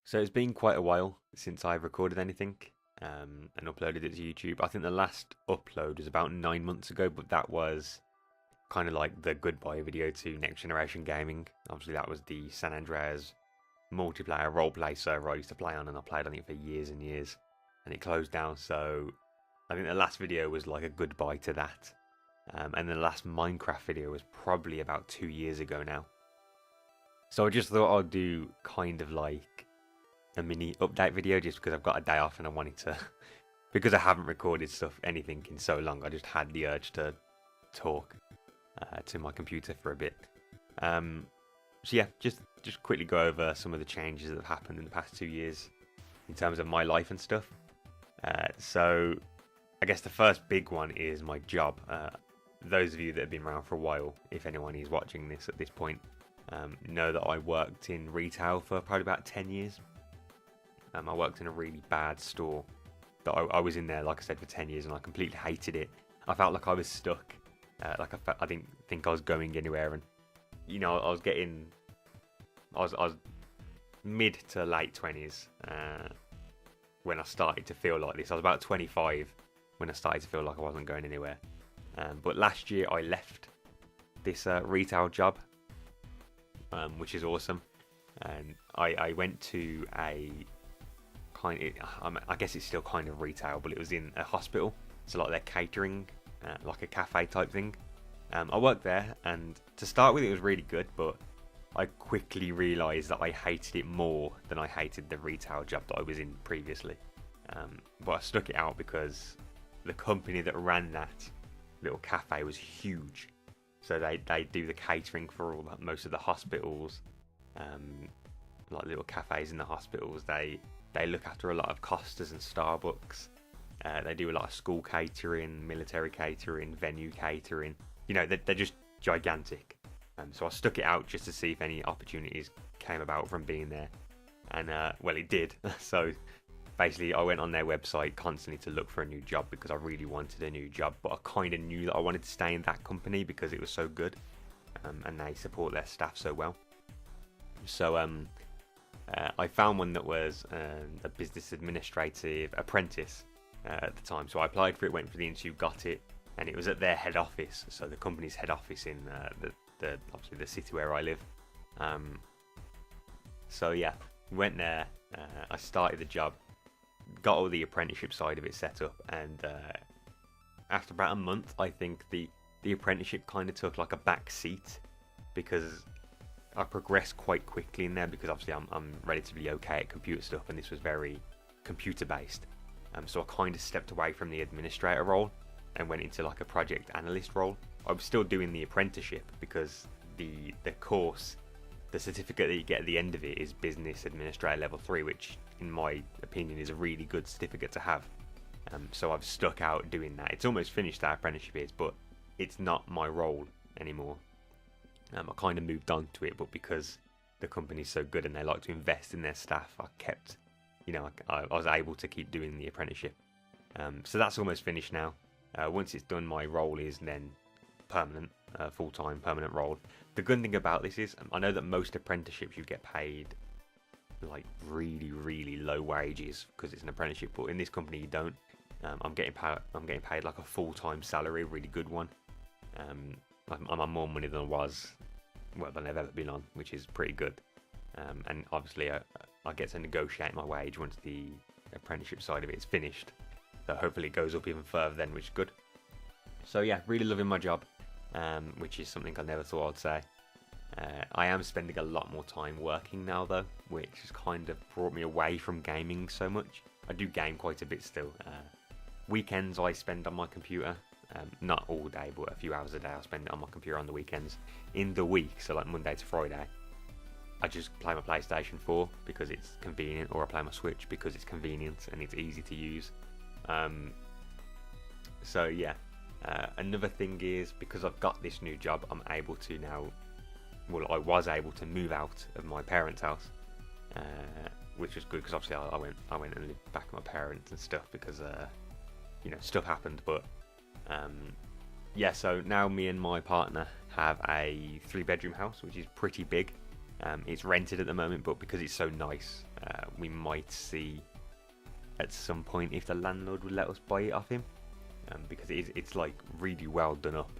So it's been quite a while since I've recorded anything and uploaded it to YouTube. I think the last upload was about 9 months ago, but that was kind of like the goodbye video to Next Generation Gaming. Obviously, that was the San Andreas multiplayer roleplay server I used to play on, and I played on it for years and years, and it closed down. So I think the last video was like a goodbye to that. And the last Minecraft video was probably about 2 years ago now. So I just thought I'd do kind of like a mini update video just because I've got a day off and I wanted to, because I haven't recorded anything in so long, I just had the urge to talk to my computer for a bit. So yeah, just quickly go over some of the changes that have happened in the past 2 years in terms of my life and stuff. So I guess the first big one is my job. Those of you that have been around for a while, if anyone is watching this at this point, know that I worked in retail for probably about 10 years. I worked in a really bad store that I was in there, like I said, for 10 years, and I completely hated it. I felt like I was stuck. I didn't think I was going anywhere, and I was mid to late 20s when I started to feel like this. I was about 25 when I started to feel like I wasn't going anywhere. But last year I left this retail job, which is awesome, and I went to a I guess it's still kind of retail, but it was in a hospital, so like they're catering, like a cafe type thing. I worked there, and to start with it was really good, but I quickly realised that I hated it more than I hated the retail job that I was in previously. But I stuck it out because the company that ran that little cafe was huge, so they do the catering for most of the hospitals, like little cafes in the hospitals. They look after a lot of Costas and Starbucks. They do a lot of school catering, military catering, venue catering. They're just gigantic. So I stuck it out just to see if any opportunities came about from being there, and well, it did. So basically, I went on their website constantly to look for a new job because I really wanted a new job, but I kind of knew that I wanted to stay in that company because it was so good, and they support their staff so well. So I found one that was a business administrative apprentice at the time. So I applied for it, went for the interview, got it, and it was at their head office. So the company's head office in obviously the city where I live. So yeah, went there. I started the job, got all the apprenticeship side of it set up, and after about a month, I think the apprenticeship kind of took like a back seat because I progressed quite quickly in there, because obviously I'm relatively okay at computer stuff, and this was very computer based. So I kind of stepped away from the administrator role and went into like a project analyst role. I was still doing the apprenticeship because the course, the certificate that you get at the end of it is Business Administrator Level 3, which in my opinion is a really good certificate to have. So I've stuck out doing that. It's almost finished, that apprenticeship is, but it's not my role anymore. I kind of moved on to it, but because the company's so good and they like to invest in their staff, I kept, I was able to keep doing the apprenticeship. So that's almost finished now. Once it's done, my role is then permanent, full-time permanent role. The good thing about this is, I know that most apprenticeships you get paid like really, really low wages because it's an apprenticeship, but in this company you don't. I'm getting paid like a full-time salary, a really good one. I'm on more money than than I've ever been on, which is pretty good. And obviously I get to negotiate my wage once the apprenticeship side of it is finished. So hopefully it goes up even further then, which is good. So yeah, really loving my job, which is something I never thought I'd say. I am spending a lot more time working now though, which has kind of brought me away from gaming so much. I do game quite a bit still. Weekends I spend on my computer. Not all day, but a few hours a day I'll spend it on my computer on the weekends. In the week, so like Monday to Friday, I just play my PlayStation 4 because it's convenient, or I play my Switch because it's convenient and it's easy to use. So yeah, another thing is, because I've got this new job, I'm able to now, well, I was able to move out of my parents' house, which was good because obviously I went and lived back with my parents and stuff because stuff happened, but yeah, so now me and my partner have a 3-bedroom house, which is pretty big. It's rented at the moment, but because it's so nice, We might see at some point if the landlord would let us buy it off him, because it's like really well done up.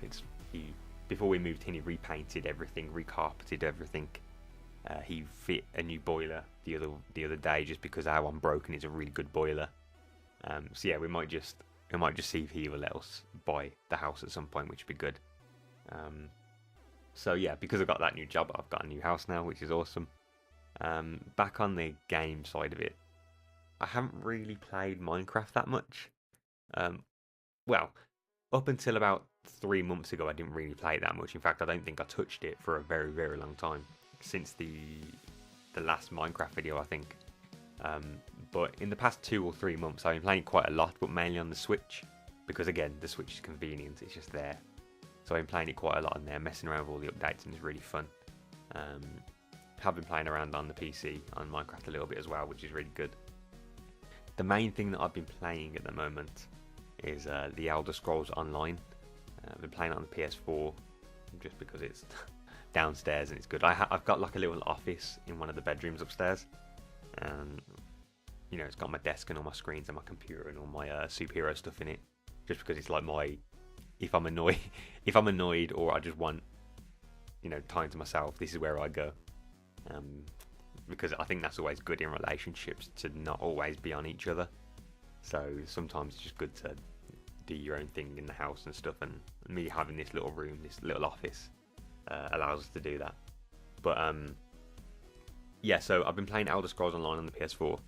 Before we moved in, he repainted everything, recarpeted everything. He fit a new boiler the other day just because our one broken is a really good boiler. So yeah, we might just see if he will let us buy the house at some point, which would be good. So yeah, because I've got that new job, I've got a new house now, which is awesome. Back on the game side of it, I haven't really played Minecraft that much. Well, up until about 3 months ago, I didn't really play it that much. In fact, I don't think I touched it for a very, very long time, since the last Minecraft video, I think. But in the past 2 or 3 months, I've been playing quite a lot, but mainly on the Switch, because again, the Switch is convenient, it's just there. So I've been playing it quite a lot on there, messing around with all the updates, and it's really fun. Have been playing around on the PC on Minecraft a little bit as well, which is really good. The main thing that I've been playing at the moment is the Elder Scrolls Online. I've been playing it on the PS4 just because it's downstairs and it's good. I've got like a little office in one of the bedrooms upstairs, and you know, it's got my desk and all my screens and my computer and all my superhero stuff in it. Just because it's like if I'm annoyed or I just want, you know, time to myself, this is where I go. Because I think that's always good in relationships, to not always be on each other. So sometimes it's just good to do your own thing in the house and stuff, and me having this little room, this little office, allows us to do that. But yeah, so I've been playing Elder Scrolls Online on the PS4.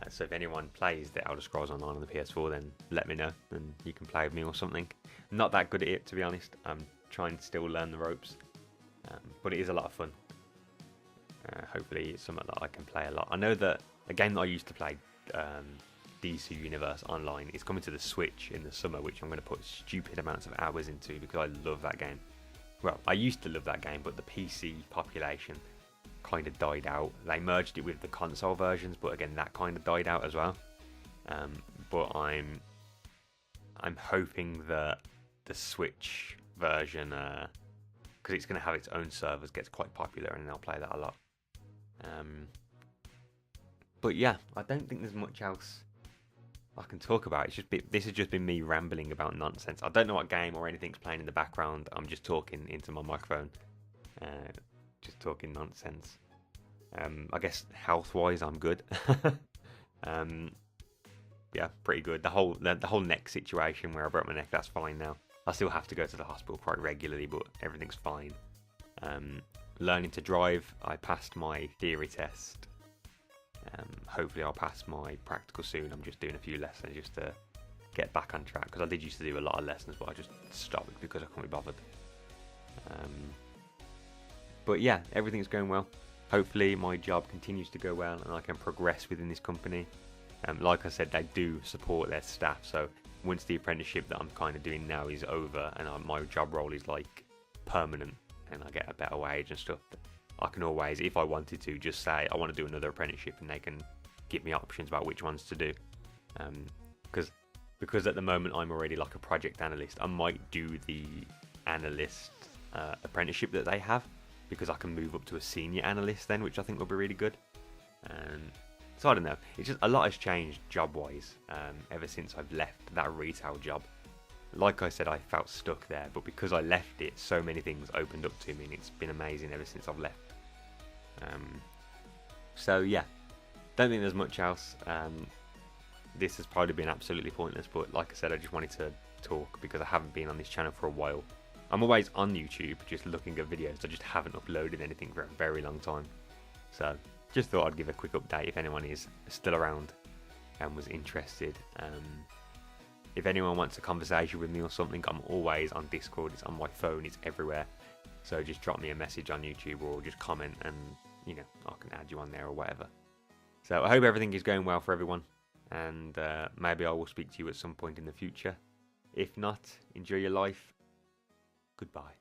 So if anyone plays the Elder Scrolls Online on the PS4, then let me know and you can play with me or something. I'm not that good at it, to be honest. I'm trying to still learn the ropes, but it is a lot of fun. Hopefully it's something that I can play a lot. I know that a game that I used to play, DC Universe Online, is coming to the Switch in the summer, which I'm going to put stupid amounts of hours into because I love that game. Well, I used to love that game, but the PC population kind of died out. They merged it with the console versions, but again, that kind of died out as well. But I'm hoping that the Switch version, because it's going to have its own servers, gets quite popular, and I'll play that a lot. But yeah, I don't think there's much else I can talk about. This has just been me rambling about nonsense. I don't know what game or anything's playing in the background. I'm just talking into my microphone, just talking nonsense. I guess health-wise, I'm good. Yeah, pretty good. The whole neck situation where I broke my neck, that's fine now. I still have to go to the hospital quite regularly, but everything's fine. Learning to drive, I passed my theory test. Hopefully I'll pass my practical soon. I'm just doing a few lessons just to get back on track, because I did used to do a lot of lessons, but I just stopped because I couldn't be bothered. But yeah, everything's going well. Hopefully my job continues to go well and I can progress within this company. Like I said, they do support their staff, so once the apprenticeship that I'm kind of doing now is over and my job role is like permanent and I get a better wage and stuff, I can always, if I wanted to, just say I want to do another apprenticeship and they can give me options about which ones to do. Because at the moment I'm already like a project analyst, I might do the analyst apprenticeship that they have, because I can move up to a senior analyst then, which I think will be really good. So I don't know, it's just a lot has changed job wise ever since I've left that retail job. Like I said, I felt stuck there, but because I left it, so many things opened up to me and it's been amazing ever since I've left. So yeah, don't think there's much else. This has probably been absolutely pointless, but like I said, I just wanted to talk because I haven't been on this channel for a while. I'm always on YouTube just looking at videos, I just haven't uploaded anything for a very long time. So just thought I'd give a quick update if anyone is still around and was interested. If anyone wants a conversation with me or something, I'm always on Discord, it's on my phone, it's everywhere. So just drop me a message on YouTube or just comment and, you know, I can add you on there or whatever. So I hope everything is going well for everyone, and maybe I will speak to you at some point in the future. If not, enjoy your life. Goodbye.